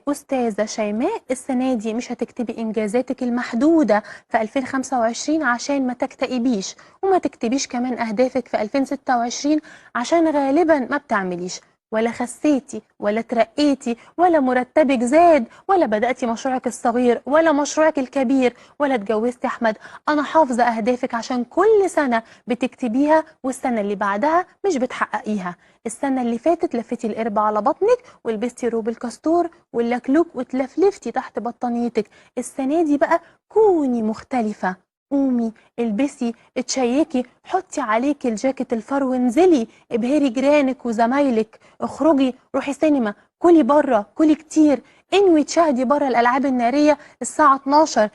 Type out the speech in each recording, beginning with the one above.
أستاذة شيماء، السنة دي مش هتكتبي إنجازاتك المحدودة في 2025 عشان ما تكتئبيش، وما تكتبيش كمان أهدافك في 2026 عشان غالبا ما بتعمليش، ولا خسيتي ولا ترقيتي ولا مرتبك زاد ولا بدأتي مشروعك الصغير ولا مشروعك الكبير ولا اتجوزتي أحمد. أنا حافظة أهدافك عشان كل سنة بتكتبيها والسنة اللي بعدها مش بتحققيها. السنة اللي فاتت لفتي القربة على بطنك ولبستي روب الكاستور واللكلوك وتلفلفتي تحت بطانيتك. السنة دي بقى كوني مختلفة، قومي البسي اتشيكي، حطي عليكي الجاكيت الفر وانزلي ابهري جيرانك وزمايلك، اخرجي روحي سينما، كلي بره، كلي كتير، انوي تشاهدي بره الالعاب الناريه الساعه 12.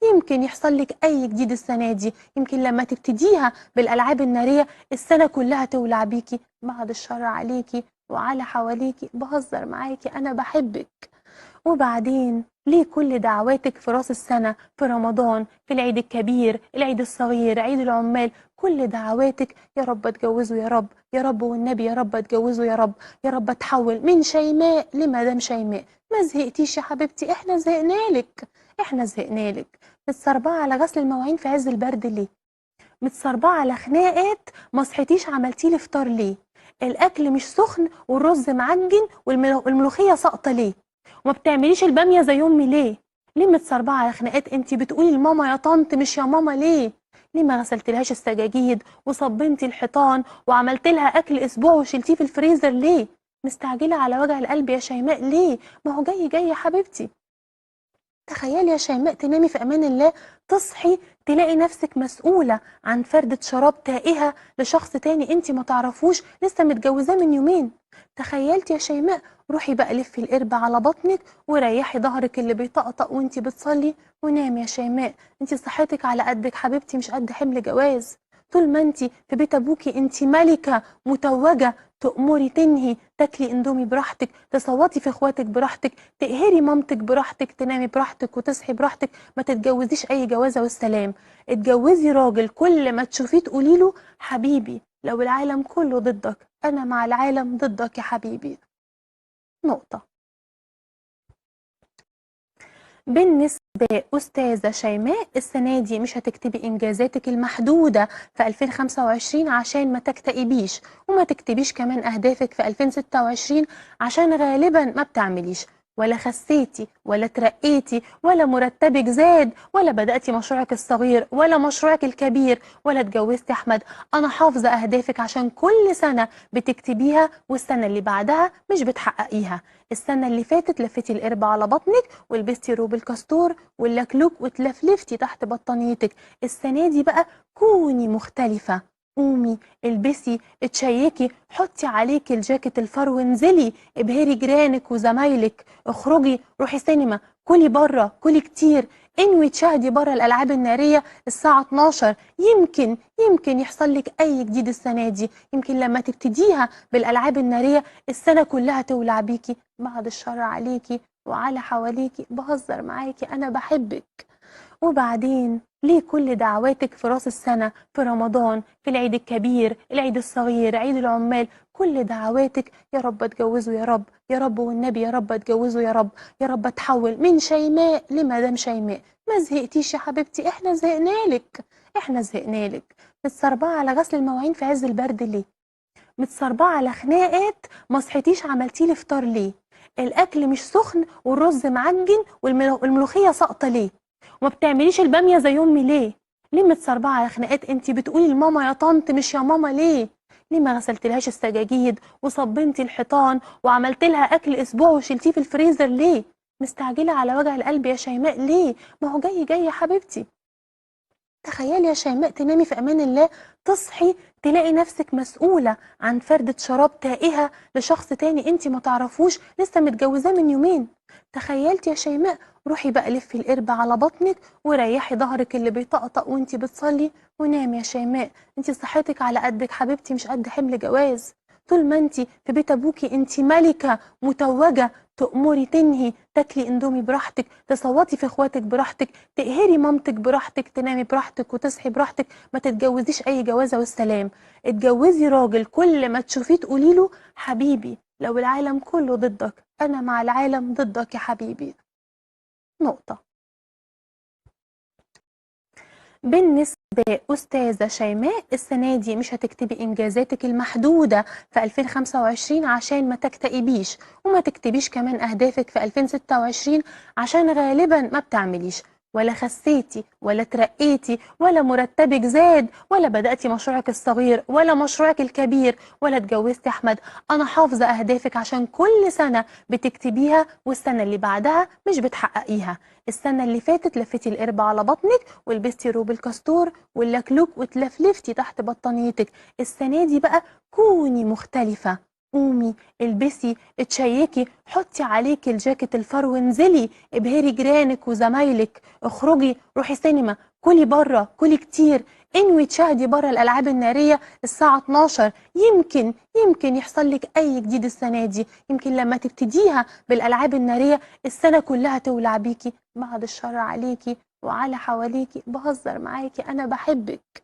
يمكن يحصل لك اي جديد السنه دي، يمكن لما تبتديها بالالعاب الناريه السنه كلها تولع بيكي. بعد الشر عليكي وعلى حواليكي، بهزر معاكي، انا بحبك. وبعدين ليه كل دعواتك في راس السنة، في رمضان، في العيد الكبير، العيد الصغير، عيد العمال، كل دعواتك يا رب اتجوزوا، يا رب يا رب والنبي يا رب اتجوزوا، يا رب يا رب اتحول من شيماء لمدام شيماء. ما زهقتيش يا حبيبتي؟ احنا زهقنالك، احنا زهقنالك. متسربعة على غسل المواعين في عز البرد ليه؟ متسربعة على خناقات ما صحيتيش عملتيلي فطار ليه؟ الاكل مش سخن والرز معجن والملوخية ساقطة ليه؟ وما بتعمليش الباميه زي امي ليه؟ ليه متسربعه على خناقات؟ انتي بتقولي لماما يا طنط مش يا ماما ليه؟ ليه ما غسلتلهاش السجاجيد وصبنتي الحيطان وعملت لها اكل اسبوع وشلتيه في الفريزر ليه؟ مستعجله على وجع القلب يا شيماء ليه؟ ما هو جاي يا حبيبتي. تخيلي يا شيماء تنامي في امان الله، تصحي تلاقي نفسك مسؤوله عن فردة شراب تائهه لشخص تاني انتي ما تعرفوش، لسه متجوزاه من يومين. تخيلتي يا شيماء؟ روحي بقى لفي القربة على بطنك وريحي ظهرك اللي بيطقطق وانتي بتصلي ونامي يا شيماء. انتي صحتك على قدك حبيبتي، مش قد حمل جواز. طول ما انتي في بيت ابوكي انتي ملكة متوجة، تأمري تنهي، تاكلي اندومي براحتك، تصوتي في اخواتك براحتك، تقهري مامتك براحتك، تنامي براحتك وتصحي براحتك. ما تتجوزيش اي جوازة والسلام. اتجوزي راجل كل ما تشوفيه تقوليله حبيبي، لو العالم كله ضدك انا مع العالم ضدك يا حبيبي. نقطة. بالنسبة أستاذة شيماء، السنة دي مش هتكتبي إنجازاتك المحدودة في 2025 عشان ما تكتئبيش، وما تكتبيش كمان أهدافك في 2026 عشان غالبا ما بتعمليش، ولا خسيتي ولا ترقيتي ولا مرتبك زاد ولا بدأتي مشروعك الصغير ولا مشروعك الكبير ولا اتجوزتي أحمد. أنا حافظة أهدافك عشان كل سنة بتكتبيها والسنة اللي بعدها مش بتحققيها. السنة اللي فاتت لفتي القربة على بطنك ولبستي روب الكاستور واللكلوك وتلفلفتي تحت بطانيتك. السنة دي بقى كوني مختلفة، قومي البسي اتشيكي، حطي عليكي الجاكيت الفر وانزلي ابهري جيرانك وزمايلك، اخرجي روحي سينما، كلي بره، كلي كتير، انوي تشاهدي بره الالعاب الناريه الساعه 12. يمكن يحصل لك اي جديد السنه دي، يمكن لما تبتديها بالالعاب الناريه السنه كلها تولع بيكي. بعد الشر عليكي وعلى حواليكي، بهزر معاكي، انا بحبك. وبعدين ليه كل دعواتك في راس السنة، في رمضان، في العيد الكبير، العيد الصغير، عيد العمال، كل دعواتك يا رب اتجوزوا، يا رب يا رب والنبي يا رب اتجوزوا، يا رب يا رب اتحول من شيماء لمدام شيماء. ما زهقتيش يا حبيبتي؟ احنا زهقنالك، احنا زهقنالك. متسربعة على غسل المواعين في عز البرد ليه؟ متسربعة على خناقات ما صحيتيش عملتيلي فطار ليه؟ الاكل مش سخن والرز معجن والملوخية ساقطة ليه؟ وما بتعمليش الباميه زي امي ليه؟ ليه متسربعه على خناقات؟ انتي بتقولي لماما يا طنط مش يا ماما ليه؟ ليه ما غسلتلهاش السجاجيد وصبنتي الحيطان وعملت لها اكل اسبوع وشلتيه في الفريزر ليه؟ مستعجله على وجع القلب يا شيماء ليه؟ ما هو جاي يا حبيبتي. تخيلي يا شيماء تنامي في امان الله، تصحي تلاقي نفسك مسؤوله عن فردة شراب تائهه لشخص تاني انتي ما تعرفوش، لسه متجوزاه من يومين. تخيلتي يا شيماء؟ روحي بقى لفي القربة على بطنك وريحي ظهرك اللي بيطقطق وانتي بتصلي ونامي يا شيماء. انتي صحتك على قدك حبيبتي، مش قد حمل جواز. طول ما انتي في بيت ابوكي انتي ملكة متوجة، تأمري تنهي، تاكلي اندومي براحتك، تصوتي في اخواتك براحتك، تقهري مامتك براحتك، تنامي براحتك وتصحي براحتك. ما تتجوزيش اي جوازه والسلام. اتجوزي راجل كل ما تشوفيه تقوليله حبيبي، لو العالم كله ضدك أنا مع العالم ضدك يا حبيبي. نقطة. بالنسبة أستاذة شيماء، السنة دي مش هتكتبي إنجازاتك المحدودة في 2025 عشان ما تكتئبيش، وما تكتبيش كمان أهدافك في 2026 عشان غالبا ما بتعمليش، ولا خسيتي ولا ترقيتي ولا مرتبك زاد ولا بدأتي مشروعك الصغير ولا مشروعك الكبير ولا اتجوزتي أحمد. أنا حافظة أهدافك عشان كل سنة بتكتبيها والسنة اللي بعدها مش بتحققيها. السنة اللي فاتت لفيتي القربة على بطنك ولبستي روب الكاستور واللكلوك واتلفلفتي تحت بطانيتك. السنة دي بقى كوني مختلفة. قومي البسي اتشيكي، حطي عليكي الجاكيت الفرو وانزلي ابهري جيرانك وزمايلك، اخرجي روحي سينما، كلي بره كلي كتير، انوي تشاهدي بره الالعاب الناريه الساعه 12. يمكن يحصل لك اي جديد السنه دي، يمكن لما تبتديها بالالعاب الناريه السنه كلها تولع بيكي. بعد الشر عليكي وعلى حواليكي، بهزر معاكي، انا بحبك.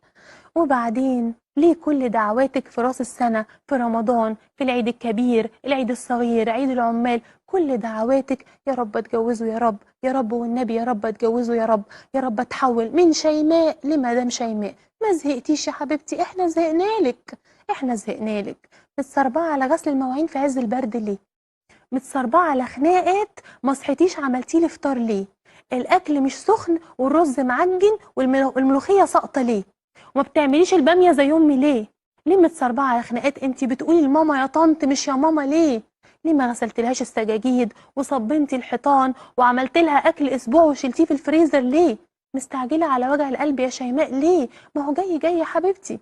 وبعدين ليه كل دعواتك في راس السنة، في رمضان، في العيد الكبير، العيد الصغير، عيد العمال، كل دعواتك يا رب اتجوزوا، يا رب يا رب والنبي، يا رب اتجوزوا، يا رب يا رب اتحول من شيماء لمدام شيماء. ما زهقتيش يا حبيبتي؟ احنا زهقنالك، احنا زهقنالك. متسربعة على غسل المواعين في عز البرد ليه؟ متسربعة على خناقات ما صحيتيش عملتيلي فطار ليه؟ الاكل مش سخن والرز معجن والملوخية ساقطة ليه؟ وما بتعمليش البامية زي امي ليه؟ ليه متسربعة على خناقات انتي بتقولي لماما يا طنط مش يا ماما ليه؟ ليه ما غسلتلهاش السجاجيد وصبنتي الحيطان وعملت لها اكل اسبوع وشلتيه في الفريزر ليه؟ مستعجلة على وجع القلب يا شيماء ليه؟ ما هو جاي يا حبيبتي.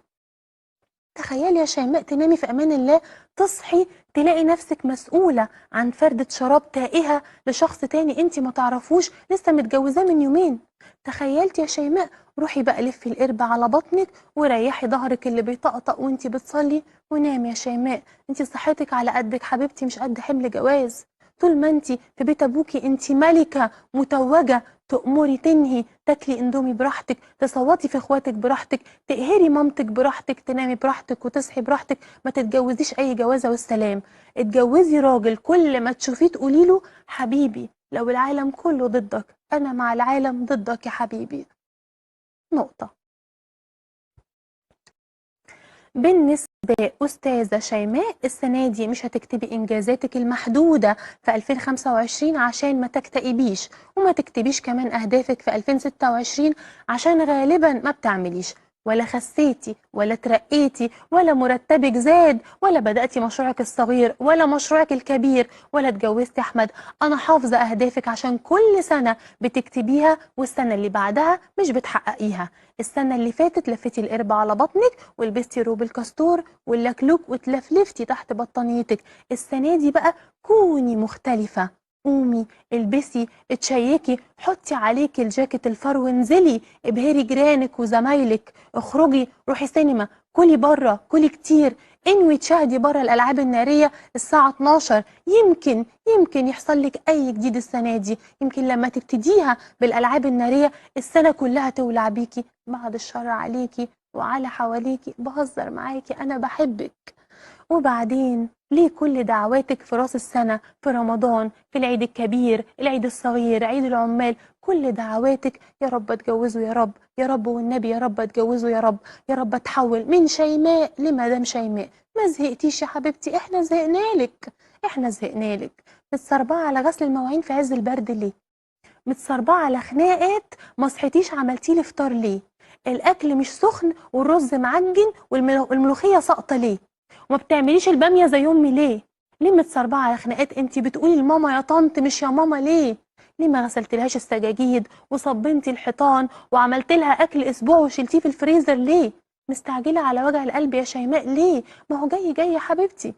تخيلي يا شيماء تنامي في امان الله، تصحي تلاقي نفسك مسؤولة عن فردة شراب تائهة لشخص تاني انتي ما تعرفوش لسه متجوزاه من يومين. تخيلتي يا شيماء؟ روحي بقى لفي القربة على بطنك وريحي ظهرك اللي بيطقطق وانتي بتصلي ونامي يا شيماء. انتي صحتك على قدك حبيبتي، مش قد حمل جواز. طول ما انتي في بيت ابوكي انتي ملكة متوجة، تأمري تنهي، تاكلي اندومي براحتك، تصوتي في اخواتك براحتك، تقهري مامتك براحتك، تنامي براحتك وتصحي براحتك. ما تتجوزيش اي جوازه والسلام. اتجوزي راجل كل ما تشوفيه تقولي له حبيبي، لو العالم كله ضدك انا مع العالم ضدك يا حبيبي. نقطه. بالنسبة أستاذة شيماء، السنة دي مش هتكتبي إنجازاتك المحدودة في 2025 عشان ما تكتئبيش، وما تكتبيش كمان أهدافك في 2026 عشان غالبا ما بتعمليش، ولا خسيتي ولا ترقيتي ولا مرتبك زاد ولا بدأتي مشروعك الصغير ولا مشروعك الكبير ولا اتجوزتي أحمد. أنا حافظة أهدافك عشان كل سنة بتكتبيها والسنة اللي بعدها مش بتحققيها. السنة اللي فاتت لفيتي القربة على بطنك ولبستي روب الكاستور واللكلوك واتلفلفتي تحت بطانيتك. السنة دي بقى كوني مختلفة. قومي البسي اتشيكي، حطي عليكي الجاكيت الفرو وانزلي ابهري جيرانك وزمايلك، اخرجي روحي سينما، كلي بره كلي كتير، انوي تشاهدي بره الالعاب الناريه الساعه 12. يمكن يحصل لك اي جديد السنه دي، يمكن لما تبتديها بالالعاب الناريه السنه كلها تولع بيكي. بعد الشر عليكي وعلى حواليكي، بهزر معاكي، انا بحبك. وبعدين ليه كل دعواتك في راس السنة، في رمضان، في العيد الكبير، العيد الصغير، عيد العمال، كل دعواتك يا رب اتجوزوا، يا رب يا رب والنبي، يا رب اتجوزوا، يا رب يا رب اتحول من شيماء لمدام شيماء. ما زهقتيش يا حبيبتي؟ احنا زهقنالك، احنا زهقنالك. متسربعة على غسل المواعين في عز البرد ليه؟ متسربعة على خناقات ما صحيتيش عملتيلي فطار ليه؟ الاكل مش سخن والرز معجن والملوخية ساقطة ليه؟ وما بتعمليش البامية زي امي ليه؟ ليه متسربعة على خناقات انتي بتقولي لماما يا طنط مش يا ماما ليه؟ ليه ما غسلتلهاش السجاجيد وصبنتي الحيطان وعملت لها اكل اسبوع وشلتيه في الفريزر ليه؟ مستعجلة على وجع القلب يا شيماء ليه؟ ما هو جاي يا حبيبتي.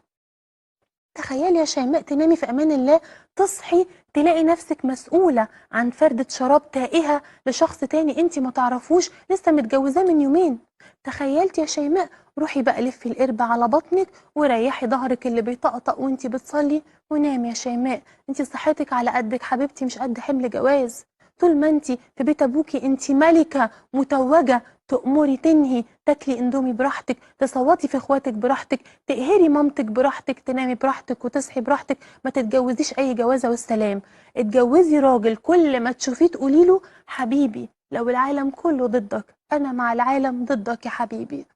تخيلي يا شيماء تنامي في امان الله، تصحي تلاقي نفسك مسؤولة عن فردة شراب تائهة لشخص تاني انتي ما تعرفوش لسه متجوزاه من يومين. تخيلتي يا شيماء؟ روحي بقى لفي القربة على بطنك وريحي ظهرك اللي بيطقطق وانتي بتصلي ونامي يا شيماء. انتي صحتك على قدك حبيبتي، مش قد حمل جواز. طول ما انتي في بيت ابوكي انتي ملكة متوجة، تأمري تنهي، تاكلي اندومي براحتك، تصوتي في اخواتك براحتك، تقهري مامتك براحتك، تنامي براحتك وتصحي براحتك، ما تتجوزيش اي جوازه والسلام. اتجوزي راجل كل ما تشوفيه تقولي له حبيبي لو العالم كله ضدك انا مع العالم ضدك يا حبيبي.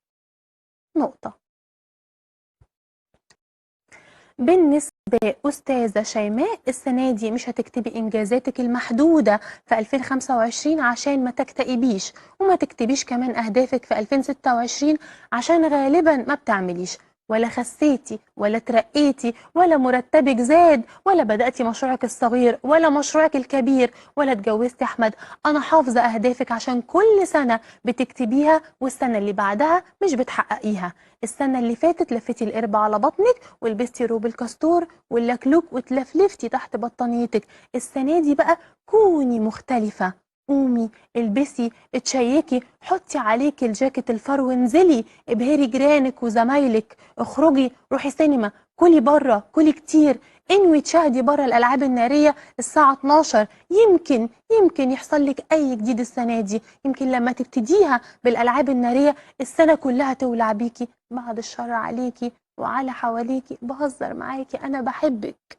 نقطه. بالنسبة أستاذة شيماء، السنة دي مش هتكتبي إنجازاتك المحدودة في 2025 عشان ما تكتئبيش، وما تكتبيش كمان أهدافك في 2026 عشان غالبا ما بتعمليش، ولا خسيتي ولا ترقيتي ولا مرتبك زاد ولا بدأتي مشروعك الصغير ولا مشروعك الكبير ولا اتجوزتي أحمد. أنا حافظة أهدافك عشان كل سنة بتكتبيها والسنة اللي بعدها مش بتحققيها. السنة اللي فاتت لفتي القربة على بطنك ولبستي روب الكاستور واللكلوك وتلفلفتي تحت بطانيتك. السنة دي بقى كوني مختلفة، قومي البسي اتشيكي، حطي عليكي الجاكيت الفرو وانزلي ابهري جيرانك وزمايلك، اخرجي روحي سينما، كلي بره كلي كتير، انوي تشاهدي بره الالعاب الناريه الساعه 12. يمكن يحصل لك اي جديد السنه دي، يمكن لما تبتديها بالالعاب الناريه السنه كلها تولع بيكي. بعد الشر عليكي وعلى حواليكي، بهزر معاكي أنا بحبك.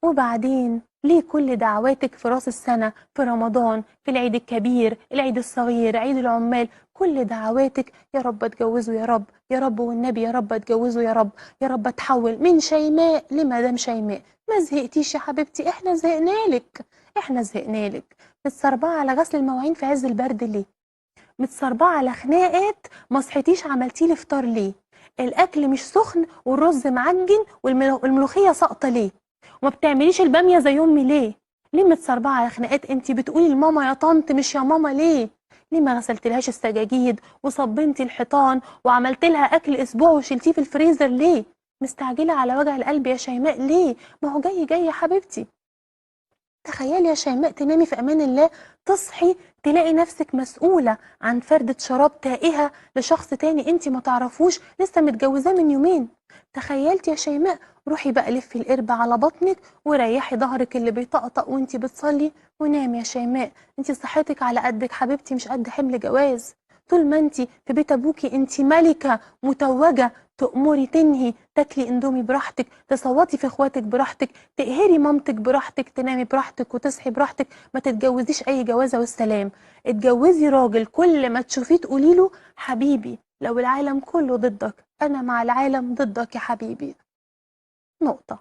وبعدين ليه كل دعواتك في راس السنة، في رمضان، في العيد الكبير، العيد الصغير، عيد العمال، كل دعواتك يا رب اتجوزوا يا رب، يا رب والنبي يا رب اتجوزوا يا رب، يا رب اتحول من شيماء لمدام شيماء. ما زهقتيش يا حبيبتي؟ احنا زهقنالك، احنا زهقنالك. متسربعة على غسل المواعين في عز البرد ليه؟ متسربعة على خناقات ما صحيتيش عملتيلي فطار ليه؟ الأكل مش سخن والرز معجن والملوخية ساقطة ليه؟ وما بتعمليش البامية زي أمي ليه؟ ليه متسربعة على خناقات انتي بتقولي لماما يا طنط مش يا ماما ليه؟ ليه ما غسلتلهاش السجاجيد وصبنتي الحيطان وعملتلها أكل أسبوع وشلتيه في الفريزر ليه؟ مستعجلة على وجع القلب يا شيماء ليه؟ ما هو جاي جاي يا حبيبتي. تخيلي يا شيماء تنامي في امان الله، تصحي تلاقي نفسك مسؤولة عن فردة شراب تائهة لشخص تاني انتي ما تعرفوش لسه متجوزاه من يومين. تخيلتي يا شيماء؟ روحي بقى لفي القربة على بطنك وريحي ظهرك اللي بيطقطق وانتي بتصلي ونامي يا شيماء. انتي صحتك على قدك حبيبتي، مش قد حمل جواز. طول ما انتي في بيت ابوكي انتي ملكة متوجة، تأمري تنهي، تاكلي اندومي براحتك، تصوتي في اخواتك براحتك، تقهري مامتك براحتك، تنامي براحتك وتصحي براحتك، ما تتجوزيش اي جوازه والسلام. اتجوزي راجل كل ما تشوفيه تقولي له حبيبي لو العالم كله ضدك انا مع العالم ضدك يا حبيبي. نقطه.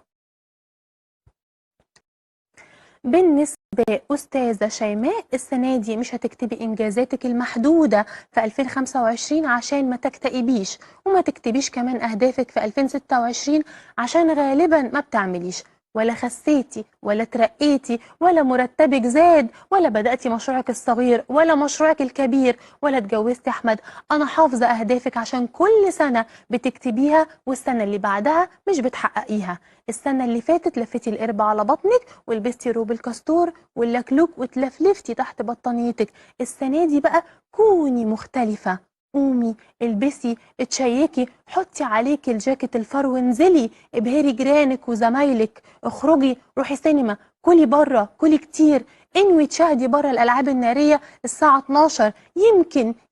بالنسبة أستاذة شيماء، السنة دي مش هتكتبي إنجازاتك المحدودة في 2025 عشان ما تكتئبيش، وما تكتبيش كمان أهدافك في 2026 عشان غالبا ما بتعمليش، ولا خسيتي ولا ترقيتي ولا مرتبك زاد ولا بدأتي مشروعك الصغير ولا مشروعك الكبير ولا اتجوزتي أحمد. أنا حافظة أهدافك عشان كل سنة بتكتبيها والسنة اللي بعدها مش بتحققيها. السنة اللي فاتت لفتي القربة على بطنك ولبستي روب الكاستور واللكلوك وتلفلفتي تحت بطانيتك. السنة دي بقى كوني مختلفة، قومي البسي اتشيكي، حطي عليكي الجاكيت الفرو وانزلي ابهري جيرانك وزمايلك، اخرجي روحي سينما، كلي بره كلي كتير، انوي تشاهدي بره الالعاب الناريه الساعه 12.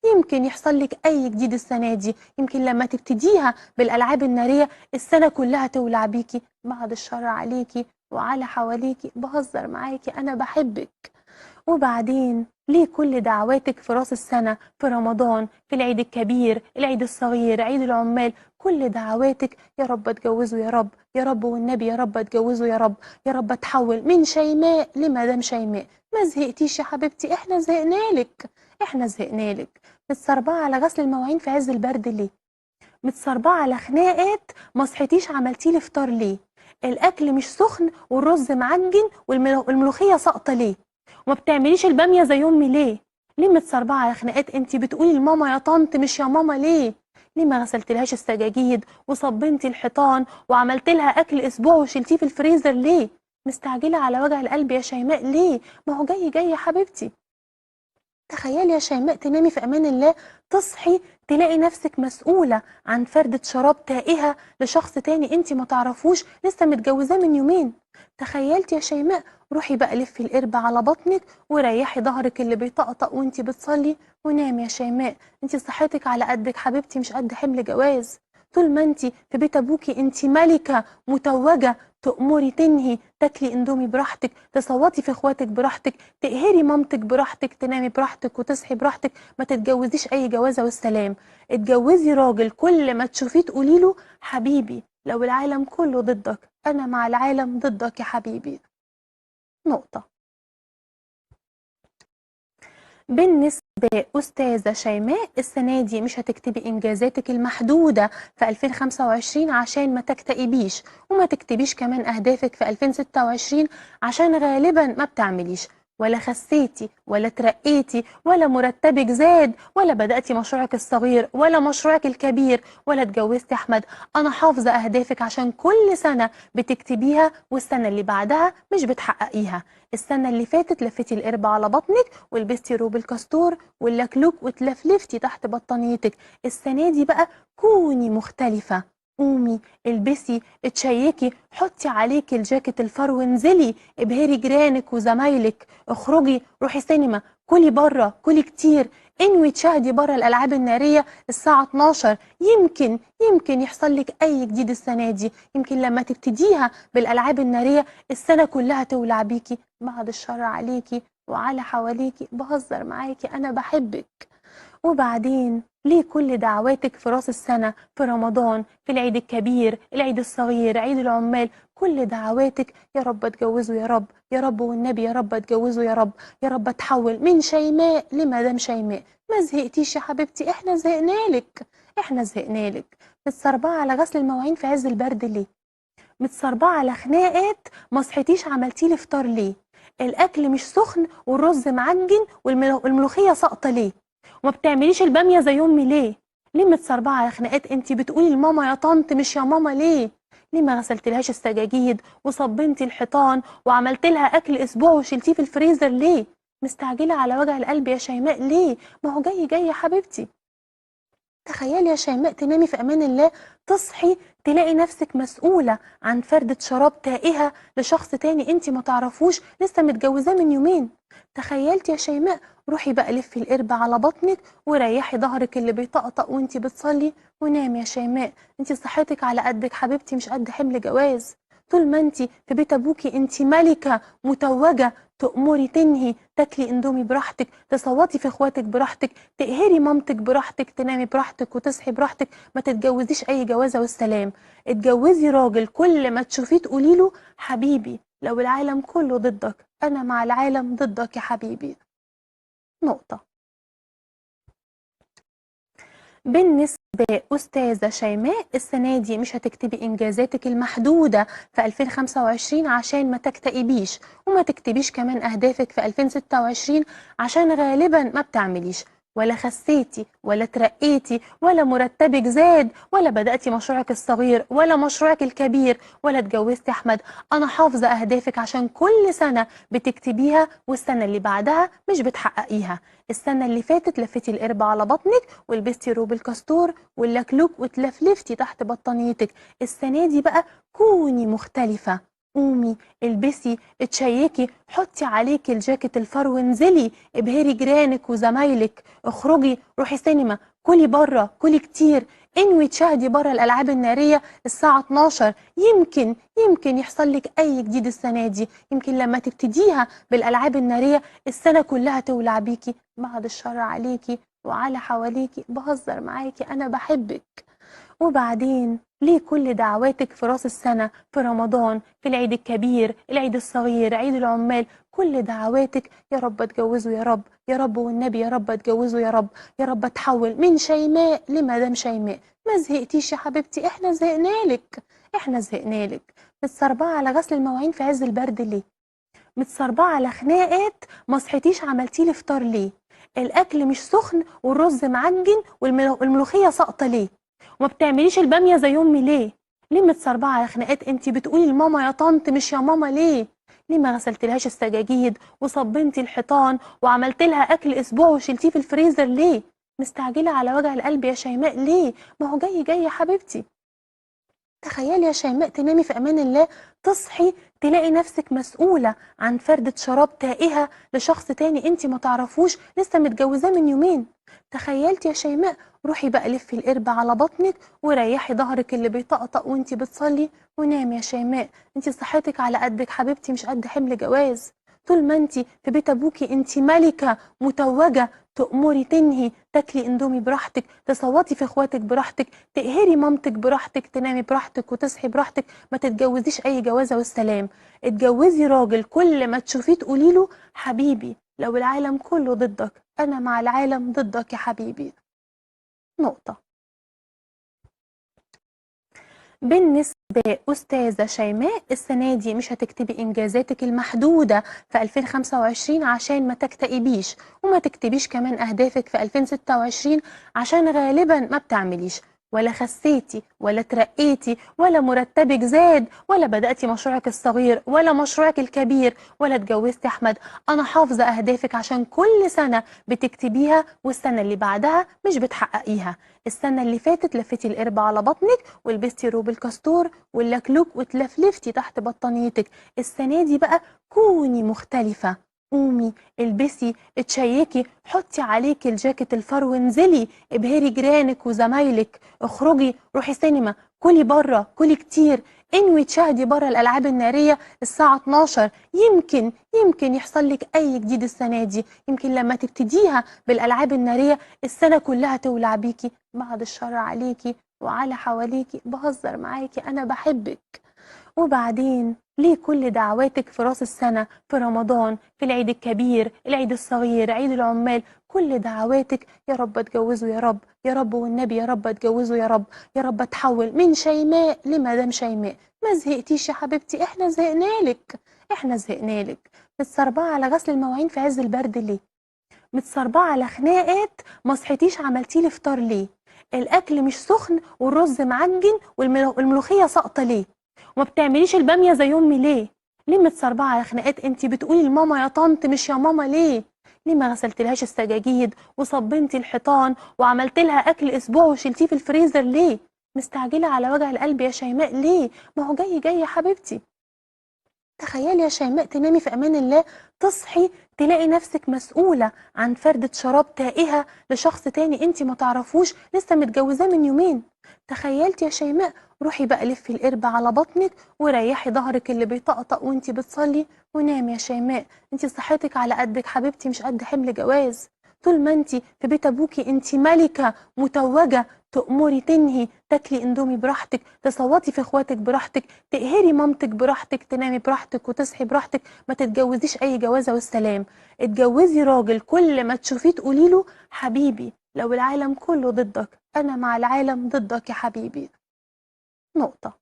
يمكن يحصل لك اي جديد السنه دي، يمكن لما تبتديها بالالعاب الناريه السنه كلها تولع بيكي. بعد الشر عليكي وعلى حواليكي، بهزر معاكي أنا بحبك. وبعدين ليه كل دعواتك في راس السنة، في رمضان، في العيد الكبير، العيد الصغير، عيد العمال، كل دعواتك يا رب اتجوزوا يا رب، يا رب والنبي يا رب اتجوزوا يا رب، يا رب اتحول من شيماء لمدام شيماء. ما زهقتيش يا حبيبتي؟ احنا زهقنالك، احنا زهقنالك. متسربعة على غسل المواعين في عز البرد ليه؟ متسربعة على خناقات ما صحيتيش عملتيلي فطار ليه؟ الأكل مش سخن والرز معجن والملوخية ساقطة ليه؟ وما بتعمليش البامية زي أمي ليه؟ ليه متسربعة على خناقات انتي بتقولي لماما يا طنط مش يا ماما ليه؟ ليه ما غسلتلهاش السجاجيد وصبنتي الحيطان وعملتلها أكل أسبوع وشلتيه في الفريزر ليه؟ مستعجلة على وجع القلب يا شيماء ليه؟ ما هو جاي جاي يا حبيبتي. تخيلي يا شيماء تنامي في أمان الله، تصحي تلاقي نفسك مسؤولة عن فردة شراب تائهة لشخص تاني انتي ما تعرفوش لسه متجوزاه من يومين. تخيلتي يا شيماء؟ روحي بقى لفي القربة على بطنك وريحي ظهرك اللي بيطقطق وانتي بتصلي ونامي يا شيماء. انتي صحتك على قدك حبيبتي، مش قد حمل جواز. طول ما انتي في بيت ابوكي انتي ملكة متوجة، تأمري تنهي، تاكلي اندومي براحتك، تصوتي في اخواتك براحتك، تقهري مامتك براحتك، تنامي براحتك وتصحي براحتك. ما تتجوزيش اي جوازه والسلام. اتجوزي راجل كل ما تشوفيه تقولي له حبيبي، لو العالم كله ضدك انا مع العالم ضدك يا حبيبي. نقطه. بالنسبة أستاذة شيماء، السنة دي مش هتكتبي إنجازاتك المحدودة في 2025 عشان ما تكتئبيش، وما تكتبيش كمان أهدافك في 2026 عشان غالبا ما بتعمليش، ولا خسيتي ولا ترقيتي ولا مرتبك زاد ولا بدأتي مشروعك الصغير ولا مشروعك الكبير ولا اتجوزتي أحمد. أنا حافظة أهدافك عشان كل سنة بتكتبيها والسنة اللي بعدها مش بتحققيها. السنة اللي فاتت لفتي القربة على بطنك ولبستي روب الكاستور واللكلوك وتلفلفتي تحت بطانيتك. السنة دي بقى كوني مختلفة. قومي، البسي، اتشيكي، حطي عليكي الجاكيت الفر وانزلي ابهري جيرانك وزمايلك، اخرجي، روحي سينما، كلي بره، كلي كتير، انوي تشاهدي بره الالعاب الناريه الساعه 12. يمكن يحصل لك اي جديد السنه دي، يمكن لما تبتديها بالالعاب الناريه السنه كلها تولع بيكي. بعد الشر عليكي وعلى حواليكي، بهزر معاكي، انا بحبك. وبعدين ليه كل دعواتك في راس السنة، في رمضان، في العيد الكبير، العيد الصغير، عيد العمال، كل دعواتك يا رب اتجوزوا، يا رب يا رب والنبي يا رب اتجوزوا، يا رب يا رب اتحول من شيماء لمدام شيماء. ما زهقتيش يا حبيبتي؟ احنا زهقنالك، احنا زهقنالك. متسربعة على غسل المواعين في عز البرد ليه؟ متسربعة على خناقات ما صحيتيش عملتيلي فطار ليه؟ الاكل مش سخن والرز معجن والملوخية ساقطة ليه؟ وما بتعمليش البامية زي امي ليه؟ ليه متسربعة على خناقات انتي بتقولي لماما يا طنط مش يا ماما ليه؟ ليه ما غسلتلهاش السجاجيد وصبنتي الحيطان وعملتلها اكل اسبوع وشلتيه في الفريزر ليه؟ مستعجلة على وجع القلب يا شيماء ليه؟ ما هو جاي جاي يا حبيبتي. تخيلي يا شيماء تنامي في أمان الله، تصحي تلاقي نفسك مسؤولة عن فردة شراب تائهة لشخص تاني انتي ما تعرفوش لسه متجوزاه من يومين. تخيلتي يا شيماء؟ روحي بقى لفي القربة على بطنك وريحي ظهرك اللي بيطقطق وانتي بتصلي ونامي يا شيماء. انتي صحتك على قدك حبيبتي، مش قد حمل جواز. طول ما انتي في بيت ابوكي انتي ملكة متوجة، تأمري تنهي، تاكلي اندومي براحتك، تصوتي في اخواتك براحتك، تقهري مامتك براحتك، تنامي براحتك وتصحي براحتك. ما تتجوزيش اي جوازه والسلام. اتجوزي راجل كل ما تشوفيه تقولي له حبيبي، لو العالم كله ضدك انا مع العالم ضدك يا حبيبي. نقطه. بالنسبة أستاذة شيماء، السنة دي مش هتكتبي إنجازاتك المحدودة في 2025 عشان ما تكتئبيش، وما تكتبيش كمان أهدافك في 2026 عشان غالبا ما بتعمليش، ولا خسيتي ولا ترقيتي ولا مرتبك زاد ولا بدأتي مشروعك الصغير ولا مشروعك الكبير ولا اتجوزتي أحمد. أنا حافظة أهدافك عشان كل سنة بتكتبيها والسنة اللي بعدها مش بتحققيها. السنة اللي فاتت لفتي القربة على بطنك ولبستي روب الكاستور واللكلوك وتلفلفتي تحت بطانيتك. السنة دي بقى كوني مختلفة. قومي، البسي، اتشيكي، حطي عليكي الجاكيت الفر وانزلي ابهري جيرانك وزمايلك، اخرجي، روحي سينما، كلي بره، كلي كتير، انوي تشاهدي بره الالعاب الناريه الساعه 12. يمكن يحصل لك اي جديد السنه دي، يمكن لما تبتديها بالالعاب الناريه السنه كلها تولع بيكي. بعد الشر عليكي وعلى حواليكي، بهزر معاكي، انا بحبك. وبعدين ليه كل دعواتك في راس السنة، في رمضان، في العيد الكبير، العيد الصغير، عيد العمال، كل دعواتك يا رب اتجوزوا، يا رب يا رب والنبي يا رب اتجوزوا، يا رب يا رب اتحول من شيماء لمدام شيماء. ما زهقتيش يا حبيبتي؟ احنا زهقنالك، احنا زهقنالك. متسربعة على غسل المواعين في عز البرد ليه؟ متسربعة على خناقات ما صحيتيش عملتيلي فطار ليه؟ الاكل مش سخن والرز معجن والملوخية ساقطة ليه؟ وما بتعمليش البامية زي امي ليه؟ ليه متسربعة على خناقات انتي بتقولي لماما يا طنط مش يا ماما ليه؟ ليه ما غسلتلهاش السجاجيد وصبنتي الحيطان وعملت لها اكل اسبوع وشلتيه في الفريزر ليه؟ مستعجله على وجع القلب يا شيماء ليه؟ ما هو جاي جاي يا حبيبتي. تخيلي يا شيماء تنامي في امان الله، تصحي تلاقي نفسك مسؤوله عن فردة شراب تائهه لشخص تاني انت ما تعرفوش لسه متجوزاه من يومين. تخيلتي يا شيماء؟ روحي بقى لفي القربة على بطنك وريحي ظهرك اللي بيطقطق وانت بتصلي ونامي يا شيماء. انت صحتك على قدك حبيبتي، مش قد حمل جواز. طول ما انت في بيت ابوكي انت ملكه متوجه، تأمري تنهي، تاكلي اندومي براحتك، تصوتي في اخواتك براحتك، تقهري مامتك براحتك، تنامي براحتك وتصحي براحتك. ما تتجوزيش اي جوازه والسلام. اتجوزي راجل كل ما تشوفيه تقولي له حبيبي، لو العالم كله ضدك انا مع العالم ضدك يا حبيبي. نقطه. بالنسبة أستاذة شيماء، السنة دي مش هتكتبي إنجازاتك المحدودة في 2025 عشان ما تكتئبيش، وما تكتبيش كمان أهدافك في 2026 عشان غالبا ما بتعمليش، ولا خسيتي ولا ترقيتي ولا مرتبك زاد ولا بدأتي مشروعك الصغير ولا مشروعك الكبير ولا اتجوزتي أحمد. أنا حافظة أهدافك عشان كل سنة بتكتبيها والسنة اللي بعدها مش بتحققيها. السنة اللي فاتت لفتي القربة على بطنك ولبستي روب الكاستور واللكلوك وتلفلفتي تحت بطانيتك. السنة دي بقى كوني مختلفة. قومي البسي اتشيكي، حطي عليكي الجاكيت الفرو وانزلي ابهري جيرانك وزمايلك، اخرجي روحي سينما، كلي بره كلي كتير، انوي تشاهدي بره الالعاب الناريه الساعه 12. يمكن يحصل لك اي جديد السنه دي، يمكن لما تبتديها بالالعاب الناريه السنه كلها تولع بيكي. بعد الشر عليكي وعلى حواليكي، بهزر معاكي انا بحبك. وبعدين ليه كل دعواتك في راس السنة، في رمضان، في العيد الكبير، العيد الصغير، عيد العمال، كل دعواتك يا رب اتجوزوا يا رب، يا رب والنبي يا رب اتجوزوا يا رب، يا رب اتحول من شيماء لمدام شيماء. ما زهقتيش يا حبيبتي؟ احنا زهقنالك، احنا زهقنالك. متصربعة على غسل المواعين في عز البرد ليه؟ متصربعة على خناقات ما صحيتيش عملتيلي فطار ليه؟ الاكل مش سخن والرز معجن والملوخية ساقطة ليه؟ وما بتعمليش الباميه زي امي ليه؟ ليه متصربعه على خناقات انت بتقولي لماما يا طنط مش يا ماما ليه؟ ليه ما غسلتلهاش السجاجيد وصبنتي الحيطان وعملت لها اكل اسبوع وشلتيه في الفريزر ليه؟ مستعجله على وجع القلب يا شيماء ليه؟ ما هو جاي جاي يا حبيبتي. تخيلي يا شيماء تنامي في امان الله، تصحي تلاقي نفسك مسؤوله عن فردة شراب تائهه لشخص تاني انت ما تعرفوش لسه متجوزاه من يومين. تخيلتي يا شيماء؟ روحي بقى لفي القربة على بطنك وريحي ظهرك اللي بيطقطق وانت بتصلي ونامي يا شيماء. انت صحتك على قدك حبيبتي، مش قد حمل جواز. طول ما انت في بيت ابوكي انت ملكه متوجه، تأمري تنهي، تاكلي اندومي براحتك، تصوتي في اخواتك براحتك، تقهري مامتك براحتك، تنامي براحتك وتصحي براحتك. ما تتجوزيش اي جوازه والسلام. اتجوزي راجل كل ما تشوفيه تقولي له حبيبي، لو العالم كله ضدك انا مع العالم ضدك يا حبيبي. نقطه.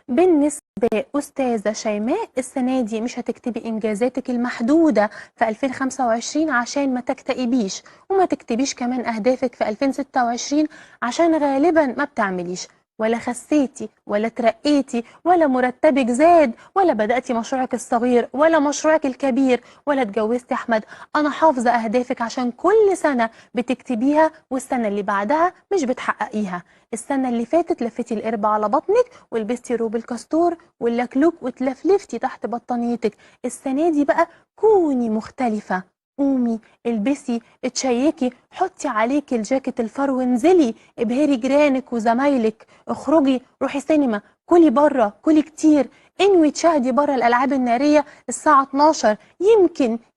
بالنسبة أستاذة شيماء، السنة دي مش هتكتبي إنجازاتك المحدودة في 2025 عشان ما تكتئبيش، وما تكتبيش كمان أهدافك في 2026 عشان غالبا ما بتعمليش، ولا خسيتي ولا ترقيتي ولا مرتبك زاد ولا بدأتي مشروعك الصغير ولا مشروعك الكبير ولا اتجوزتي أحمد. أنا حافظة أهدافك عشان كل سنة بتكتبيها والسنة اللي بعدها مش بتحققيها. السنة اللي فاتت لفتي القربة على بطنك ولبستي روب الكاستور واللكلوك وتلفلفتي تحت بطانيتك. السنة دي بقى كوني مختلفة. قومي البسي اتشيكي، حطي عليكي الجاكيت الفرو وانزلي ابهري جيرانك وزمايلك، اخرجي روحي سينما، كلي بره كلي كتير، انوي تشاهدي بره الالعاب الناريه الساعه 12.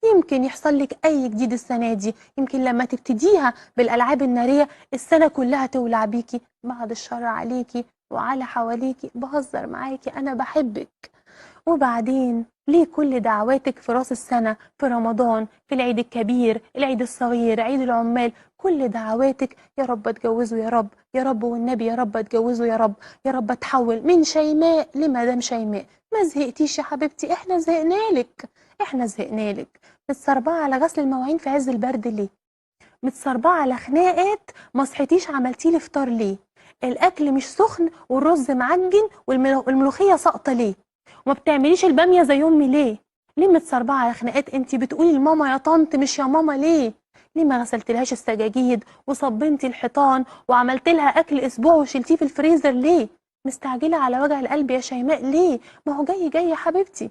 يمكن يحصل لك اي جديد السنه دي، يمكن لما تبتديها بالالعاب الناريه السنه كلها تولع بيكي. بعد الشر عليكي وعلى حواليكي، بهزر معاكي انا بحبك. وبعدين ليه كل دعواتك في راس السنة، في رمضان، في العيد الكبير، العيد الصغير، عيد العمال، كل دعواتك يا رب اتجوزوا يا رب، يا رب والنبي يا رب اتجوزوا يا رب، يا رب اتحول من شيماء لمدام شيماء. ما زهقتيش يا حبيبتي؟ احنا زهقنالك، احنا زهقنالك. متصربعة على غسل المواعين في عز البرد ليه؟ متصربعة على خناقات ما صحيتيش عملتيلي فطار ليه؟ الاكل مش سخن والرز معجن والملوخية ساقطة ليه؟ وما بتعمليش البامية زي أمي ليه؟ ليه متصربعة على خناقات أنتِ بتقولي لماما يا طنط مش يا ماما ليه؟ ليه ما غسلتلهاش السجاجيد وصبنتِ الحيطان وعملتِ لها أكل أسبوع وشيلتيه في الفريزر ليه؟ مستعجلة على وجع القلب يا شيماء ليه؟ ما هو جاي جاي يا حبيبتي.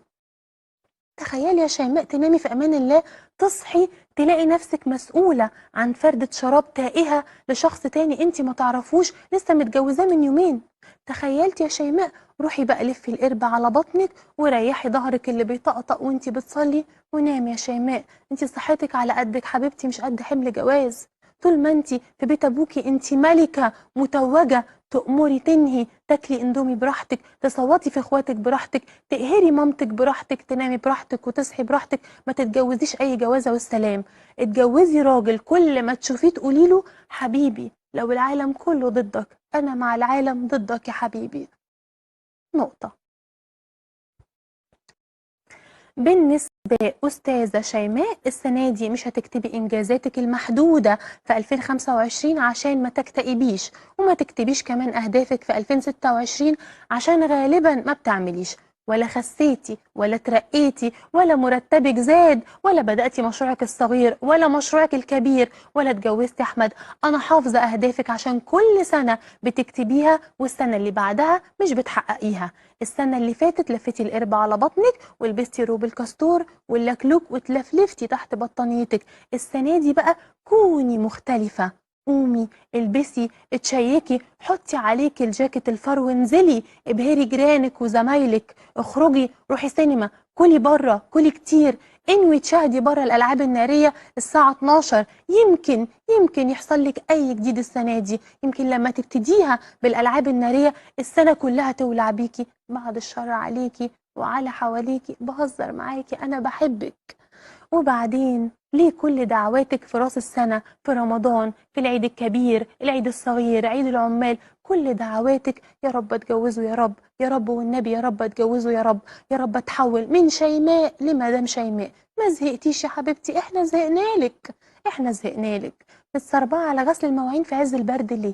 تخيلي يا شيماء تنامي في أمان الله، تصحي تلاقي نفسك مسؤولة عن فردة شراب تائهة لشخص تاني انت ما تعرفوش لسه متجوزاه من يومين. تخيلت يا شيماء؟ روحي بقى لفي القربة على بطنك وريحي ظهرك اللي بيطقطق وانت بتصلي ونامي يا شيماء. انت صحتك على قدك حبيبتي، مش قد حمل جواز. طول ما انت في بيت ابوكي انت ملكة متوجة، تأمري تنهي، تاكلي اندومي براحتك، تصوتي في اخواتك براحتك، تقهري مامتك براحتك، تنامي براحتك وتصحي براحتك. ما تتجوزيش اي جوازه والسلام. اتجوزي راجل كل ما تشوفيه تقولي له حبيبي، لو العالم كله ضدك انا مع العالم ضدك يا حبيبي. نقطه. بالنسبة أستاذة شيماء، السنة دي مش هتكتبي إنجازاتك المحدودة في 2025 عشان ما تكتئبيش، وما تكتبيش كمان أهدافك في 2026 عشان غالبا ما بتعمليش، ولا خسيتي ولا ترقيتي ولا مرتبك زاد ولا بدأتي مشروعك الصغير ولا مشروعك الكبير ولا اتجوزتي أحمد. أنا حافظة أهدافك عشان كل سنة بتكتبيها والسنة اللي بعدها مش بتحققيها. السنة اللي فاتت لفتي القربة على بطنك ولبستي روب الكاستور واللكلوك وتلفلفتي تحت بطانيتك. السنة دي بقى كوني مختلفة. قومي، البسي، اتشيكي، حطي عليكي الجاكيت الفرو وانزلي ابهري جيرانك وزمايلك، اخرجي، روحي سينما، كلي بره، كلي كتير، انوي تشاهدي بره الالعاب الناريه الساعه 12. يمكن يحصل لك اي جديد السنه دي، يمكن لما تبتديها بالالعاب الناريه السنه كلها تولع بيكي. بعد الشر عليكي وعلى حواليكي، بهزر معاكي انا بحبك. وبعدين ليه كل دعواتك في راس السنة، في رمضان، في العيد الكبير، العيد الصغير، عيد العمال، كل دعواتك يا رب اتجوزوا يا رب، يا رب والنبي يا رب اتجوزوا يا رب، يا رب اتحول من شيماء لمدام شيماء. ما زهقتيش يا حبيبتي؟ احنا زهقنالك، احنا زهقنالك. متسربعة على غسل المواعين في عز البرد ليه؟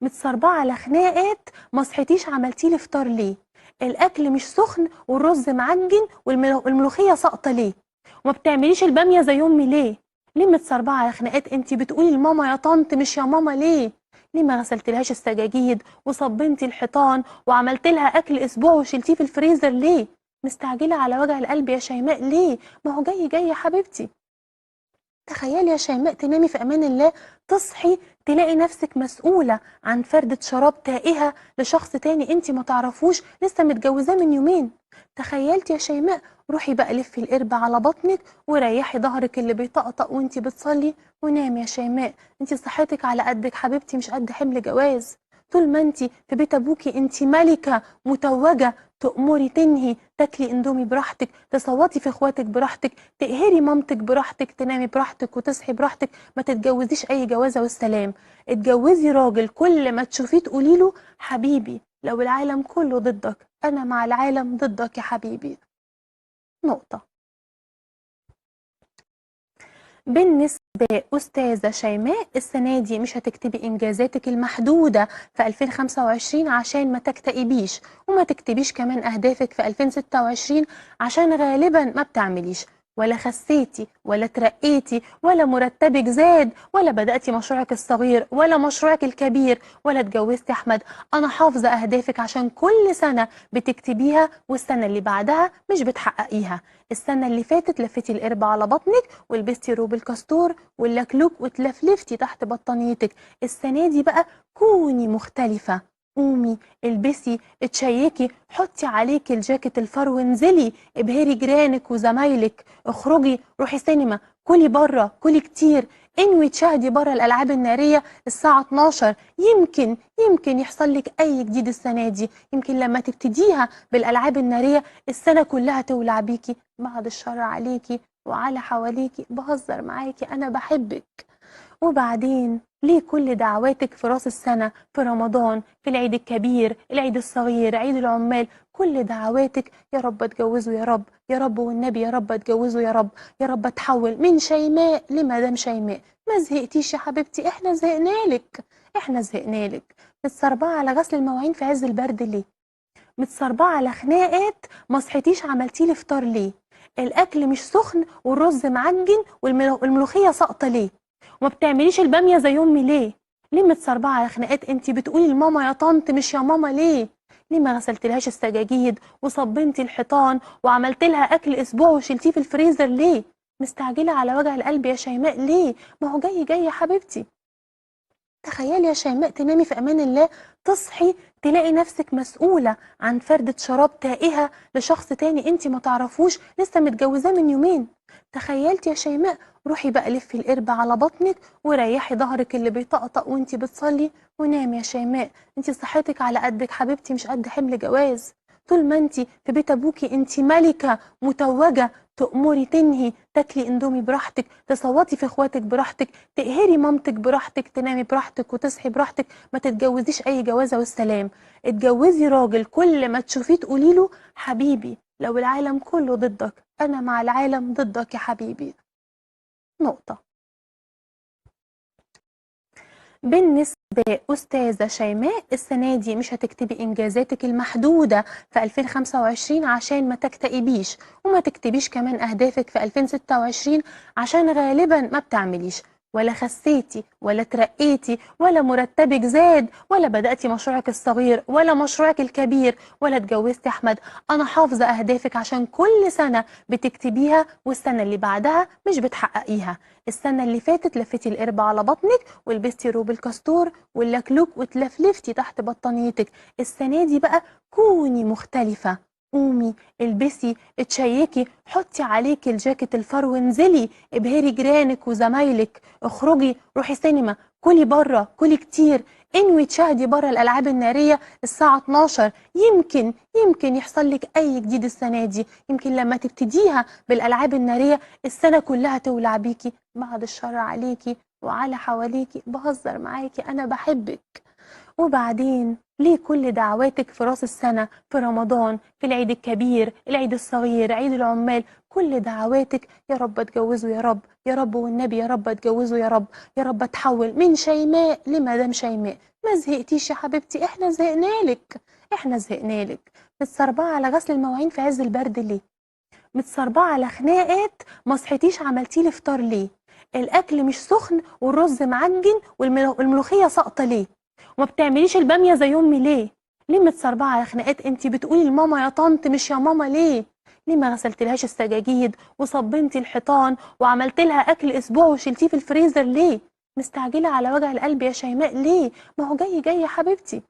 متسربعة على خناقات ما صحيتيش عملتيلي فطار ليه؟ الأكل مش سخن والرز معجن والملوخية ساقطة ليه؟ وما بتعمليش البامية زي أمي ليه؟ ليه متسربعة على خناقات أنتِ بتقولي لماما يا طنط مش يا ماما ليه؟ ليه ما غسلتلهاش السجاجيد وصبنتي الحيطان وعملت لها أكل أسبوع وشيلتيه في الفريزر ليه؟ مستعجلة على وجع القلب يا شيماء ليه؟ ما هو جاي جاي يا حبيبتي. تخيلي يا شيماء تنامي في أمان الله، تصحي تلاقي نفسك مسؤولة عن فردة شراب تائهة لشخص تاني انت ما تعرفوش لسه متجوزاه من يومين. تخيلتي يا شيماء؟ روحي بقى لفي القربة على بطنك وريحي ظهرك اللي بيطقطق وانت بتصلي ونامي يا شيماء. انت صحتك على قدك حبيبتي، مش قد حمل جواز. طول ما انت في بيت ابوكي انت ملكة متوجة، تأمري تنهي، تاكلي اندومي براحتك، تصوتي في اخواتك براحتك، تقهري مامتك براحتك، تنامي براحتك وتصحي براحتك. ما تتجوزيش اي جوازه والسلام. اتجوزي راجل كل ما تشوفيه تقولي له حبيبي، لو العالم كله ضدك انا مع العالم ضدك يا حبيبي. نقطه. بالنسبة أستاذة شيماء، السنة دي مش هتكتبي إنجازاتك المحدودة في 2025 عشان ما تكتئبيش، وما تكتبيش كمان أهدافك في 2026 عشان غالبا ما بتعمليش، ولا خسيتي ولا ترقيتي ولا مرتبك زاد ولا بدأتي مشروعك الصغير ولا مشروعك الكبير ولا اتجوزتي أحمد. أنا حافظة أهدافك عشان كل سنة بتكتبيها والسنة اللي بعدها مش بتحققيها. السنة اللي فاتت لفتي القربة على بطنك ولبستي روب الكاستور واللكلوك وتلفلفتي تحت بطانيتك. السنة دي بقى كوني مختلفة. قومي، البسي، اتشيكي، حطي عليكي الجاكيت الفرو وانزلي ابهري جيرانك وزمايلك، اخرجي، روحي سينما، كلي بره، كلي كتير، انوي تشاهدي بره الالعاب الناريه الساعه 12. يمكن يحصل لك اي جديد السنه دي، يمكن لما تبتديها بالالعاب الناريه السنه كلها تولع بيكي. بعد الشر عليكي وعلى حواليكي، بهزر معاكي انا بحبك. وبعدين ليه كل دعواتك في راس السنة، في رمضان، في العيد الكبير، العيد الصغير، عيد العمال، كل دعواتك يا رب اتجوزوا يا رب، يا رب والنبي يا رب اتجوزوا يا رب، يا رب اتحول من شيماء لمدام شيماء. ما زهقتيش يا حبيبتي؟ احنا زهقنالك، احنا زهقنالك. متسربعة على غسل المواعين في عز البرد ليه؟ متسربعة على خناقات، ما صحيتيش عملتي لي فطار ليه؟ الأكل مش سخن والرز معجن والملوخية ساقطة ليه؟ وما بتعمليش البامية زي أمي ليه؟ ليه متسربعة على خناقات؟ انتي بتقولي لماما يا طنط مش يا ماما ليه؟ ليه ما غسلتلهاش السجاجيد وصبنتي الحيطان وعملت لها أكل أسبوع وشلتيه في الفريزر ليه؟ مستعجلة على وجع القلب يا شيماء ليه؟ ما هو جاي جاي يا حبيبتي. تخيلي يا شيماء تنامي في أمان الله، تصحي تلاقي نفسك مسؤولة عن فردة شراب تائهة لشخص تاني انتي ما تعرفوش لسه متجوزاه من يومين. تخيلتي يا شيماء؟ روحي بقى لفي القربة على بطنك وريحي ظهرك اللي بيطقطق وانتي بتصلي ونامي يا شيماء. انتي صحتك على قدك حبيبتي، مش قد حمل جواز. طول ما انتي في بيت ابوكي انتي ملكة متوجة، تأمري تنهي، تاكلي اندومي براحتك، تصوتي في اخواتك براحتك، تقهري مامتك براحتك، تنامي براحتك وتصحي براحتك. ما تتجوزيش اي جوازه والسلام. اتجوزي راجل كل ما تشوفيه تقولي له حبيبي، لو العالم كله ضدك انا مع العالم ضدك يا حبيبي. نقطه. بالنسبة أستاذة شيماء، السنة دي مش هتكتبي إنجازاتك المحدودة في 2025 عشان ما تكتئبيش، وما تكتبيش كمان أهدافك في 2026 عشان غالبا ما بتعمليش، ولا خسيتي ولا ترقيتي ولا مرتبك زاد ولا بدأتي مشروعك الصغير ولا مشروعك الكبير ولا اتجوزتي أحمد. أنا حافظة أهدافك عشان كل سنة بتكتبيها والسنة اللي بعدها مش بتحققيها. السنة اللي فاتت لفتي القربة على بطنك ولبستي روب الكاستور واللكلوك وتلفلفتي تحت بطانيتك. السنة دي بقى كوني مختلفة. قومي، البسي، اتشيكي، حطي عليكي الجاكيت الفر وانزلي ابهري جيرانك وزمايلك، اخرجي، روحي سينما، كلي بره، كلي كتير، انوي تشاهدي بره الالعاب الناريه الساعه 12. يمكن يحصل لك اي جديد السنه دي، يمكن لما تبتديها بالالعاب الناريه السنه كلها تولع بيكي. بعد الشر عليكي وعلى حواليكي، بهزر معاكي أنا بحبك. وبعدين ليه كل دعواتك في راس السنة، في رمضان، في العيد الكبير، العيد الصغير، عيد العمال، كل دعواتك يا رب اتجوزوا يا رب، يا رب والنبي يا رب اتجوزوا يا رب، يا رب اتحول من شيماء لمدام شيماء. ما زهقتيش يا حبيبتي؟ احنا زهقنالك، احنا زهقنالك. متسربعة على غسل المواعين في عز البرد ليه؟ متسربعة على خناقات، ما صحيتيش عملتي لي فطار ليه؟ الأكل مش سخن والرز معجن والملوخية ساقطة ليه؟ وما بتعمليش البامية زي أمي ليه؟ ليه متسربعة على خناقات؟ انتي بتقولي لماما يا طنط مش يا ماما ليه؟ ليه ما غسلتلهاش السجاجيد وصبنتي الحيطان وعملت لها أكل أسبوع وشلتيه في الفريزر ليه؟ مستعجلة على وجع القلب يا شيماء ليه؟ ما هو جاي جاي يا حبيبتي.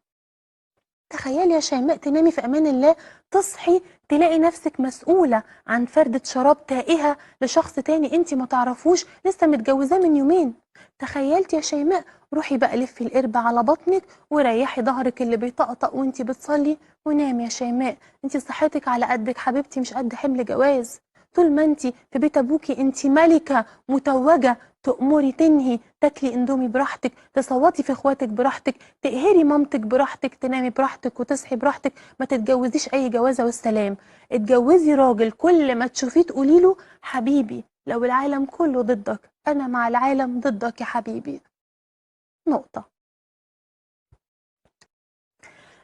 تخيلي يا شيماء تنامي في أمان الله، تصحي تلاقي نفسك مسؤولة عن فردة شراب تائهة لشخص تاني انتي ما تعرفوش لسه متجوزاه من يومين. تخيلتي يا شيماء؟ روحي بقى لفي القربة على بطنك وريحي ظهرك اللي بيطقطق وانتي بتصلي ونامي يا شيماء. انتي صحتك على قدك حبيبتي، مش قد حمل جواز. طول ما انتي في بيت ابوكي انتي ملكة متوجة، تأمري تنهي، تاكلي اندومي براحتك، تصوتي في اخواتك براحتك، تقهري مامتك براحتك، تنامي براحتك وتصحي براحتك. ما تتجوزيش اي جوازه والسلام. اتجوزي راجل كل ما تشوفيه تقولي له حبيبي، لو العالم كله ضدك انا مع العالم ضدك يا حبيبي. نقطه.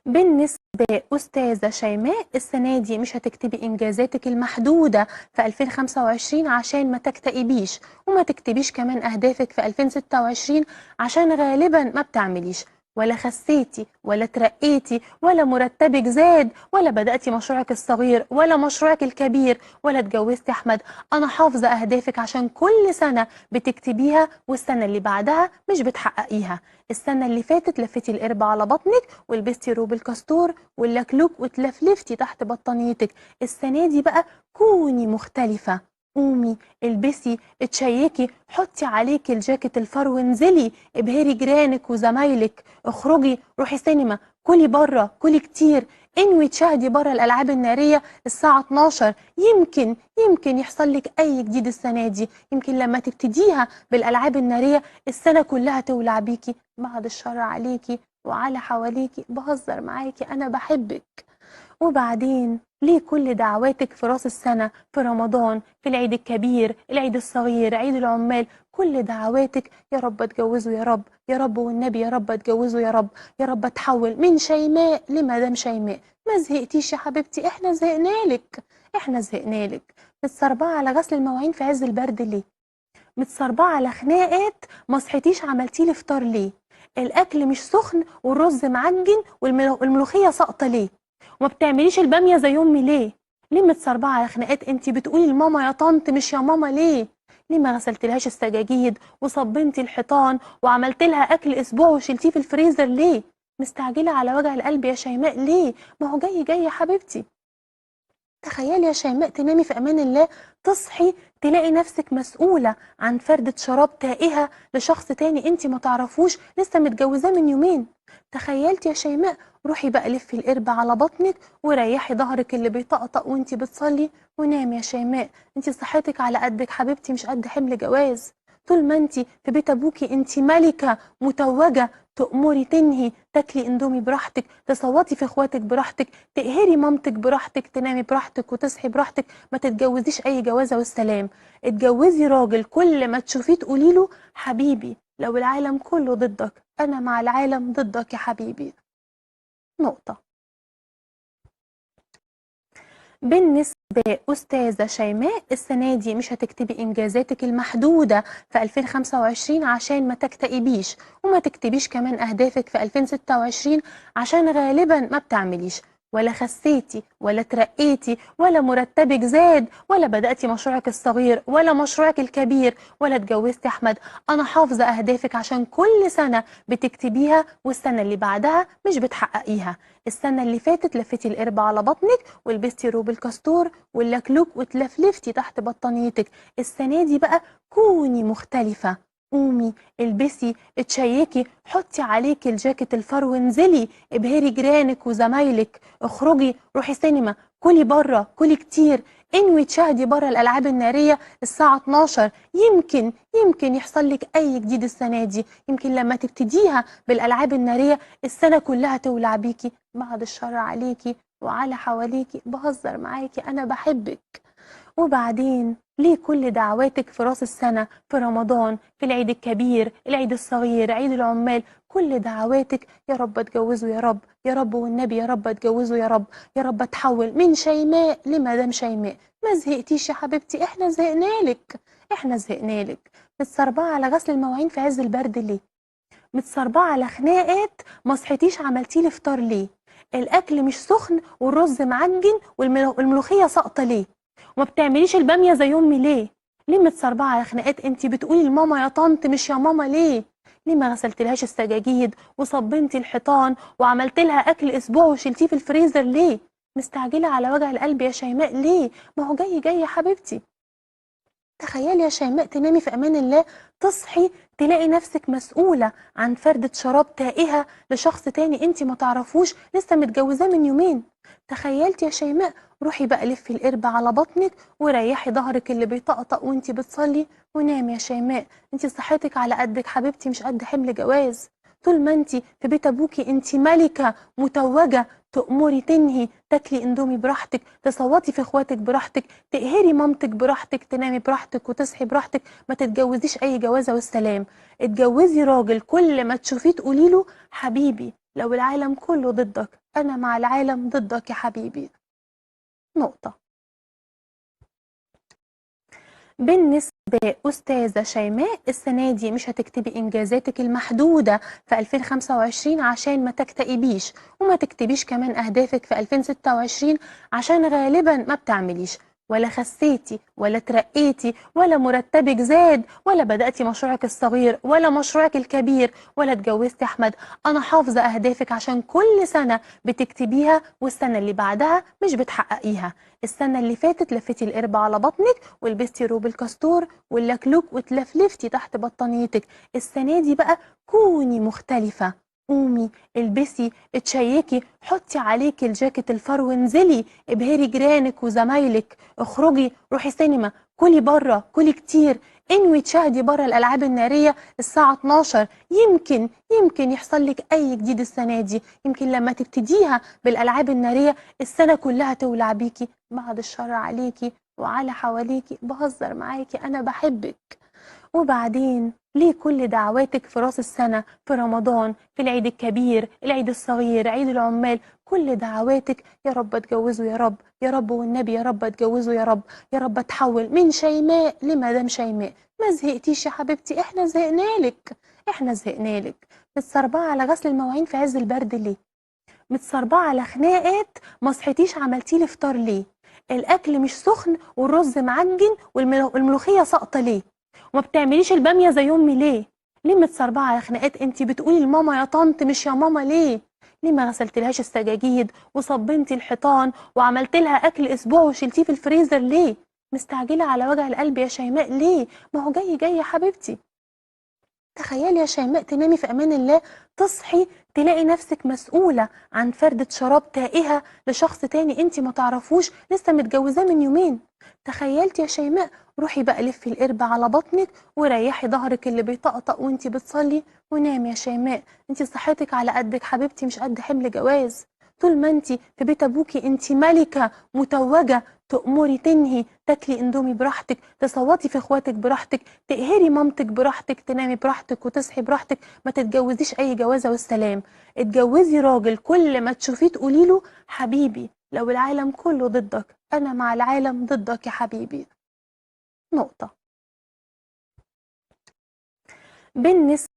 بالنسبة أستاذة شيماء، السنة دي مش هتكتبي إنجازاتك المحدودة في 2025 عشان ما تكتئبيش، وما تكتبيش كمان أهدافك في 2026 عشان غالبا ما بتعمليش، ولا خسيتي ولا ترقيتي ولا مرتبك زاد ولا بدأتي مشروعك الصغير ولا مشروعك الكبير ولا اتجوزتي أحمد. أنا حافظة أهدافك عشان كل سنة بتكتبيها والسنة اللي بعدها مش بتحققيها. السنة اللي فاتت لفتي القربة على بطنك ولبستي روب الكاستور واللكلوك وتلفلفتي تحت بطانيتك. السنة دي بقى كوني مختلفة. قومي، البسي، اتشيكي، حطي عليكي الجاكيت الفر وانزلي ابهري جيرانك وزمايلك، اخرجي، روحي سينما، كلي بره، كلي كتير، انوي تشاهدي بره الالعاب الناريه الساعه 12. يمكن يحصل لك اي جديد السنه دي، يمكن لما تبتديها بالالعاب الناريه السنه كلها تولع بيكي. بعد الشر عليكي وعلى حواليكي، بهزر معاكي أنا بحبك. وبعدين ليه كل دعواتك في راس السنة، في رمضان، في العيد الكبير، العيد الصغير، عيد العمال، كل دعواتك يا رب اتجوزوا يا رب، يا رب والنبي يا رب اتجوزوا يا رب، يا رب اتحول من شيماء لمدام شيماء. ما زهقتيش يا حبيبتي؟ احنا زهقنالك، احنا زهقنالك. متسربعة على غسل المواعين في عز البرد ليه؟ متسربعة على خناقات ما صحيتيش عملتيلي فطار ليه؟ الأكل مش سخن والرز معجن والملوخية ساقطة ليه؟ وما بتعمليش البامية زي أمي ليه؟ ليه متسربعة على خناقات؟ انتي بتقولي لماما يا طنط مش يا ماما ليه؟ ليه ما غسلتلهاش السجاجيد وصبنتي الحيطان وعملتلها أكل أسبوع وشلتيه في الفريزر ليه؟ مستعجلة على وجع القلب يا شيماء ليه؟ ما هو جاي جاي يا حبيبتي. تخيلي يا شيماء تنامي في امان الله، تصحي تلاقي نفسك مسؤولة عن فردة شراب تائهة لشخص تاني انت ما تعرفوش، لسه متجوزاه من يومين. تخيلتي يا شيماء؟ روحي بقى لفي القرب على بطنك وريحي ظهرك اللي بيطقطق وانت بتصلي ونامي يا شيماء. انت صحتك على قدك حبيبتي، مش قد حمل جواز. طول ما انت في بيت ابوكي انت ملكة متوجة، تأمري تنهي، تاكلي اندومي براحتك، تصوتي في اخواتك براحتك، تقهري مامتك براحتك، تنامي براحتك وتصحي براحتك. ما تتجوزيش اي جوازه والسلام. اتجوزي راجل كل ما تشوفيه تقولي له حبيبي، لو العالم كله ضدك انا مع العالم ضدك يا حبيبي. نقطه. بالنسبة أستاذة شيماء، السنة دي مش هتكتبي إنجازاتك المحدودة في 2025 عشان ما تكتئبيش، وما تكتبيش كمان أهدافك في 2026 عشان غالبا ما بتعمليش، ولا خسيتي ولا ترقيتي ولا مرتبك زاد ولا بدأتي مشروعك الصغير ولا مشروعك الكبير ولا اتجوزتي أحمد. أنا حافظة أهدافك عشان كل سنة بتكتبيها والسنة اللي بعدها مش بتحققيها. السنة اللي فاتت لفتي القرب على بطنك ولبستي روب الكاستور واللكلوك واتلفلفتي تحت بطانيتك. السنة دي بقى كوني مختلفة. قومي البسي اتشيكي، حطي عليكي الجاكيت الفرو وانزلي ابهري جيرانك وزمايلك، اخرجي روحي سينما، كلي بره كلي كتير، انوي تشاهدي بره الالعاب الناريه الساعه 12. يمكن يحصل لك اي جديد السنه دي، يمكن لما تبتديها بالالعاب الناريه السنه كلها تولع بيكي. بعد الشر عليكي وعلى حواليكي، بهزر معاكي انا بحبك. وبعدين ليه كل دعواتك في راس السنة، في رمضان، في العيد الكبير، العيد الصغير، عيد العمال، كل دعواتك يا رب اتجوزوا يا رب، يا رب والنبي يا رب اتجوزوا يا رب، يا رب اتحول من شيماء لمدام شيماء. ما زهقتيش يا حبيبتي؟ احنا زهقنالك، احنا زهقنالك. متسربعة على غسل المواعين في عز البرد ليه؟ متسربعة على خناقات ما صحيتيش عملتيلي فطار ليه؟ الأكل مش سخن والرز معجن والملوخية ساقطة ليه؟ وما بتعمليش البامية زي أمي ليه؟ ليه متسربعة على خناقات؟ انتي بتقولي لماما يا طنط مش يا ماما ليه؟ ليه ما غسلتلهاش السجاجيد وصبنتي الحيطان وعملتلها أكل أسبوع وشلتيه في الفريزر ليه؟ مستعجلة على وجع القلب يا شيماء ليه؟ ما هو جاي جاي يا حبيبتي. تخيلي يا شيماء تنامي في امان الله، تصحي تلاقي نفسك مسؤولة عن فردة شراب تائهة لشخص تاني انت ما تعرفوش، لسه متجوزاه من يومين. تخيلتي يا شيماء؟ روحي بقى لفي القرب على بطنك وريحي ظهرك اللي بيطقطق وانت بتصلي ونامي يا شيماء. انت صحتك على قدك حبيبتي، مش قد حمل جواز. طول ما انت في بيت ابوكي انت ملكة متوجة، تأمري تنهي، تاكلي اندومي براحتك، تصوتي في اخواتك براحتك، تقهري مامتك براحتك، تنامي براحتك وتصحي براحتك. ما تتجوزيش اي جوازه والسلام. اتجوزي راجل كل ما تشوفيه تقولي له حبيبي، لو العالم كله ضدك انا مع العالم ضدك يا حبيبي. نقطه. بالنسبة أستاذة شيماء، السنة دي مش هتكتبي إنجازاتك المحدودة في 2025 عشان ما تكتئبيش، وما تكتبيش كمان أهدافك في 2026 عشان غالبا ما بتعمليش، ولا خسيتي ولا ترقيتي ولا مرتبك زاد ولا بدأتي مشروعك الصغير ولا مشروعك الكبير ولا اتجوزتي أحمد. أنا حافظة أهدافك عشان كل سنة بتكتبيها والسنة اللي بعدها مش بتحققيها. السنة اللي فاتت لفتي القرب على بطنك ولبستي روب الكاستور واللكلوك واتلفلفتي تحت بطانيتك. السنة دي بقى كوني مختلفة. قومي البسي اتشيكي، حطي عليكي الجاكيت الفرو وانزلي ابهري جيرانك وزمايلك، اخرجي روحي سينما، كلي بره كلي كتير، انوي تشاهدي بره الألعاب النارية الساعة 12. يمكن يحصل لك أي جديد السنة دي، يمكن لما تبتديها بالألعاب النارية السنة كلها تولع بيكي. بعد الشر عليكي وعلى حواليكي، بهزر معاكي، أنا بحبك. وبعدين ليه كل دعواتك في راس السنة، في رمضان، في العيد الكبير، العيد الصغير، عيد العمال، كل دعواتك يا رب اتجوزوا، يا رب يا رب والنبي يا رب اتجوزوا، يا رب يا رب اتحول من شيماء لمدام شيماء. ما زهقتيش يا حبيبتي؟ احنا زهقنالك، احنا زهقنالك. متسربعة على غسل المواعين في عز البرد ليه؟ متسربعة على خناقات ما صحيتيش عملتيلي فطار ليه؟ الأكل مش سخن والرز معجن والملوخية ساقطة ليه؟ وما بتعمليش البامية زي أمي ليه؟ ليه متسربعة على خناقات؟ انتي بتقولي لماما يا طنط مش يا ماما ليه؟ ليه ما غسلتلهاش السجاجيد وصبنتي الحيطان وعملتلها أكل أسبوع وشلتيه في الفريزر ليه؟ مستعجلة على وجع القلب يا شيماء ليه؟ ما هو جاي يا حبيبتي. تخيلي يا شيماء تنامي في أمان الله، تصحي تلاقي نفسك مسؤولة عن فردة شراب تائهة لشخص تاني انتي ما تعرفوش لسه متجوزاه من يومين. تخيلتي يا شيماء؟ روحي بقى لفي القربة على بطنك وريحي ظهرك اللي بيطقطق وانتي بتصلي ونامي يا شيماء. انتي صحتك على قدك حبيبتي، مش قد حمل جواز. طول ما انتي في بيت ابوكي انتي ملكة متوجة، تأمري تنهي، تاكلي اندومي براحتك، تصوتي في اخواتك براحتك، تقهري مامتك براحتك، تنامي براحتك وتصحي براحتك. ما تتجوزيش اي جوازه والسلام. اتجوزي راجل كل ما تشوفيه تقولي له حبيبي، لو العالم كله ضدك انا مع العالم ضدك يا حبيبي. نقطه. بالنسبه